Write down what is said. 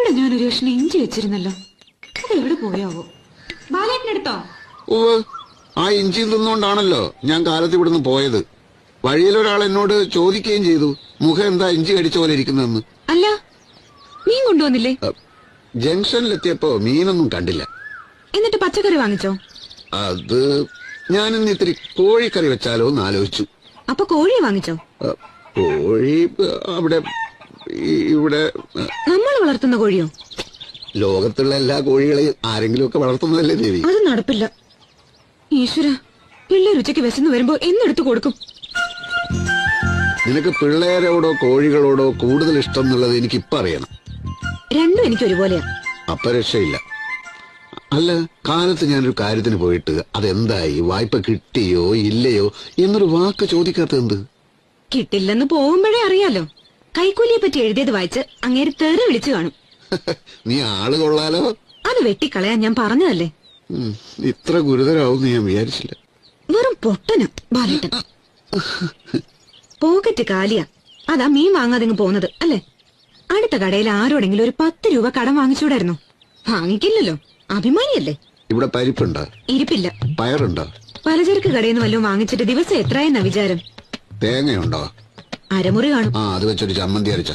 ഇവിടെ ഞാനൊരു കഷ്ണം ഇഞ്ചി വെച്ചിരുന്നല്ലോ, അത് എവിടെ പോയാവോ? ബാലേട്ടനെടുത്തോ? ഓ, ആ ഇഞ്ചി തിന്നുകൊണ്ടാണല്ലോ ഞാൻ കാലത്ത് ഇവിടുന്ന് പോയത്. വഴിയിലൊരാൾ എന്നോട് ചോദിക്കുകയും ചെയ്തു, മുഖം എന്താ ഇഞ്ചി കടിച്ച പോലെ ഇരിക്കുന്നതെന്ന്. അല്ല, മീൻ കൊണ്ടുവന്നില്ലേ? ജംഗ്ഷനിലെത്തിയപ്പോ മീനൊന്നും കണ്ടില്ല. എന്നിട്ട് പച്ചക്കറി വാങ്ങിച്ചോ? അത് ഞാനിന്ന് ഇത്തിരി കോഴിക്കറി വെച്ചാലോ എന്ന് ആലോചിച്ചു. അപ്പൊ കോഴിയെ വാങ്ങിച്ചോ? കോഴി അവിടെ ഇവിടെ നമ്മൾ വളർത്തുന്ന കോഴിയോ? ലോകത്തുള്ള എല്ലാ കോഴികളെയും ആരെങ്കിലും ഒക്കെ വളർത്തുന്നതല്ലേ ദേവി? അത് നടപ്പില്ല. ഈശ്വര, പിള്ളേർ ഉച്ചയ്ക്ക് വിശന്ന് വരുമ്പോ എന്നെടുത്തു കൊടുക്കും. നിനക്ക് പിള്ളേരോടോ കോഴികളോടോ കൂടുതൽ ഇഷ്ടം എന്നുള്ളത് എനിക്കിപ്പോ അറിയണം. രണ്ടും എനിക്ക് ഒരുപോലെയാ. അപ്പൊ രക്ഷയില്ല. അല്ല, കാലത്ത് ഞാനൊരു കാര്യത്തിന് പോയിട്ട് അതെന്തായി, വായ്പ കിട്ടിയോ ഇല്ലയോ എന്നൊരു വാക്ക് ചോദിക്കാത്തത്? കിട്ടില്ലെന്ന് പോകുമ്പോഴേ അറിയാലോ. കൈക്കൂലിയെ പറ്റി എഴുതിയത് വായിച്ച് അങ്ങേര് തെറി വിളിച്ചു കാണും. നീ ആള് കൊള്ളാലോ. അത് വെട്ടിക്കളയാൻ ഞാൻ പറഞ്ഞതല്ലേ. ഇത്ര ഗുരുതരാവും ഞാൻ വിചാരിച്ചില്ല. വെറും പൊട്ടനാ ബാലേട്ടൻ. പോക്കറ്റ് കാലിയാ, അതാ മീൻ വാങ്ങാതെ പോകുന്നത് അല്ലേ? അടുത്ത കടയിൽ ആരോടെങ്കിലും ഒരു 10 രൂപ കടം വാങ്ങിച്ചൂടായിരുന്നു? വാങ്ങിക്കില്ലല്ലോ, അഭിമാനിയല്ലേ. ഇവിടെ പരിപ്പുണ്ടോ? ഇരിപ്പില്ല. പയറുണ്ടോ? പലചരക്ക് കടയിൽ നിന്ന് വല്ലതും വാങ്ങിച്ചിട്ട് ദിവസം എത്രയെന്ന വിചാരം? തേങ്ങയുണ്ടോ? അരമുറി കാണും. അത് വെച്ചൊരു ചമ്മന്തി അരച്ച